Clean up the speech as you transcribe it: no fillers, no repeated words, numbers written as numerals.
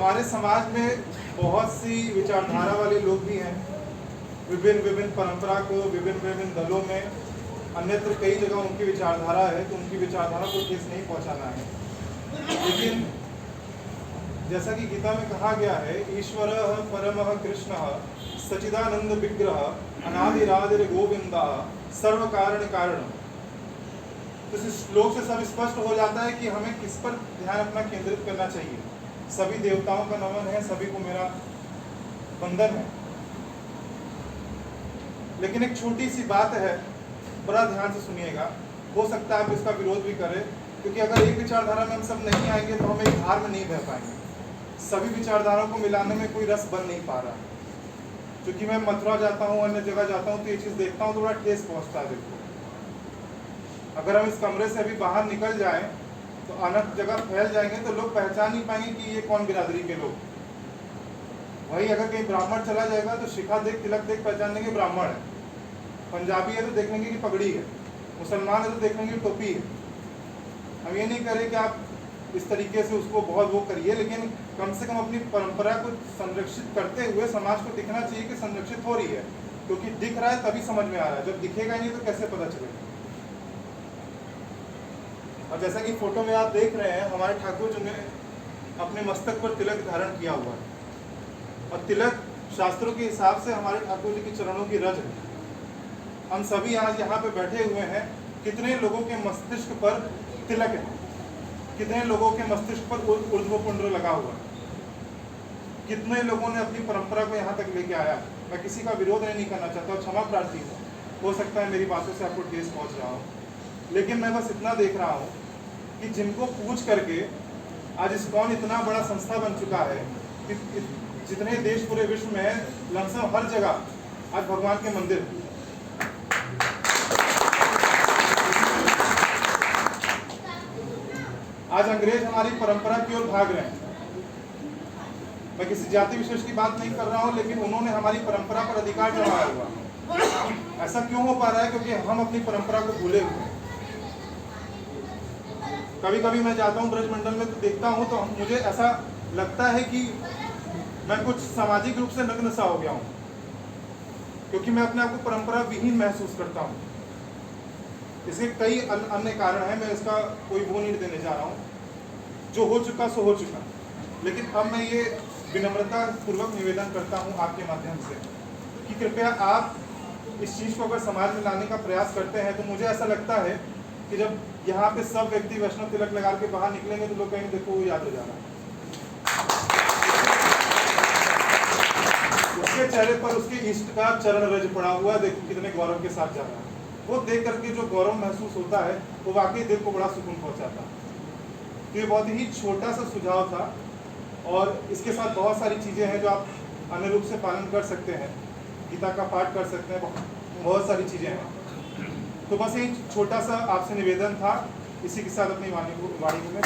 हमारे समाज में बहुत सी विचारधारा वाले लोग भी हैं, विभिन्न परंपरा को विभिन्न दलों में अन्यत्र कई जगह उनकी विचारधारा है, तो उनकी विचारधारा को ठेस नहीं पहुंचाना है। लेकिन जैसा कि गीता में कहा गया है, ईश्वर परमः कृष्ण सच्चिदानंद विग्रह अनादिरादिर गोविंदा सर्व कारण कारण। तो इस श्लोक से सब स्पष्ट हो जाता है कि हमें किस पर ध्यान अपना केंद्रित करना चाहिए। सभी देवताओं का नमन है, सभी को मेरा वंदन है। लेकिन एक छोटी सी बात है, बड़ा ध्यान से सुनिएगा। हो सकता है आप इसका विरोध भी करें, क्योंकि अगर एक विचारधारा में हम सब नहीं आएंगे तो हम एक धार में नहीं बह पाएंगे। सभी विचारधाराओं को मिलाने में कोई रस बन नहीं पा रहा। क्योंकि मैं मथुरा जाता हूँ, अन्य जगह जाता हूँ, तो ये चीज़ देखता हूँ तो बड़ा ठेस पहुँचता है। देखो, अगर हम इस कमरे से अभी बाहर निकल जाएं तो अनेक जगह फैल जाएंगे तो लोग पहचान नहीं पाएंगे कि ये कौन बिरादरी के लोग। वही अगर कहीं ब्राह्मण चला जाएगा तो शिखा देख, तिलक देख पहचान लेंगे ब्राह्मण है। पंजाबी है तो देख लेंगे कि पगड़ी है, मुसलमान है तो देख लेंगे टोपी है। हम ये नहीं करें कि आप इस तरीके से उसको बहुत वो करिए, लेकिन कम से कम अपनी परंपरा को संरक्षित करते हुए समाज को दिखना चाहिए कि संरक्षित हो रही है। क्योंकि दिख रहा है तभी समझ में आ रहा है, जब दिखेगा नहीं तो कैसे पता चलेगा। और जैसा कि फोटो में आप देख रहे हैं, हमारे ठाकुर जी ने अपने मस्तक पर तिलक धारण किया हुआ है, और तिलक शास्त्रों के हिसाब से हमारे ठाकुर जी के चरणों की रज है। हम सभी आज यहाँ पे बैठे हुए हैं, कितने लोगों के मस्तिष्क पर तिलक है, कितने लोगों के मस्तिष्क पर ऊर्ध्वपुंड्र लगा हुआ है, कितने लोगों ने अपनी परंपरा को यहाँ तक लेके आया। मैं किसी का विरोध नहीं करना चाहता, क्षमा प्रार्थी हूँ, हो सकता है मेरी बातों से आपको ठेस पहुँच रहा हो, लेकिन मैं बस इतना देख रहा हूँ कि जिनको पूछ करके आज इस्कॉन इतना बड़ा संस्था बन चुका है कि जितने देश पूरे विश्व में है, लमसम हर जगह आज भगवान के मंदिर। आज अंग्रेज हमारी परंपरा की ओर भाग रहे हैं। मैं किसी जाति विशेष की बात नहीं कर रहा हूं, लेकिन उन्होंने हमारी परंपरा पर अधिकार जमाया हुआ। ऐसा क्यों हो पा रहा है? क्योंकि हम अपनी परंपरा को भूले हुए हैं। कभी कभी मैं जाता हूँ ब्रजमंडल में तो देखता हूँ तो मुझे ऐसा लगता है कि मैं कुछ सामाजिक रूप से नग्न सा हो गया हूँ, क्योंकि मैं अपने आप को परंपरा विहीन महसूस करता हूँ। इसके कई अन्य कारण हैं, मैं इसका कोई वो नहीं देने जा रहा हूँ। जो हो चुका सो हो चुका। लेकिन अब मैं ये विनम्रता पूर्वक निवेदन करता हूँ आपके माध्यम से कि कृपया आप इस चीज़ को अगर समाज में लाने का प्रयास करते हैं, तो मुझे ऐसा लगता है कि जब यहाँ पे सब व्यक्ति वैष्णव तिलक लगा के बाहर निकलेंगे तो लोग कहेंगे देखो वो याद हो जा रहा है। उसके चेहरे पर उसके इष्ट का चरण रज पड़ा हुआ, देखो कितने गौरव के साथ जा रहा है। वो देख करके जो गौरव महसूस होता है वो वाकई दिल को बड़ा सुकून पहुंचाता है। तो ये बहुत ही छोटा सा सुझाव था, और इसके साथ बहुत सारी चीज़ें हैं जो आप अन्य रूप से पालन कर सकते हैं। गीता का पाठ कर सकते हैं, बहुत सारी चीज़ें हैं। तो बस एक छोटा सा आपसे निवेदन था, इसी के साथ अपनी वाणी को मैं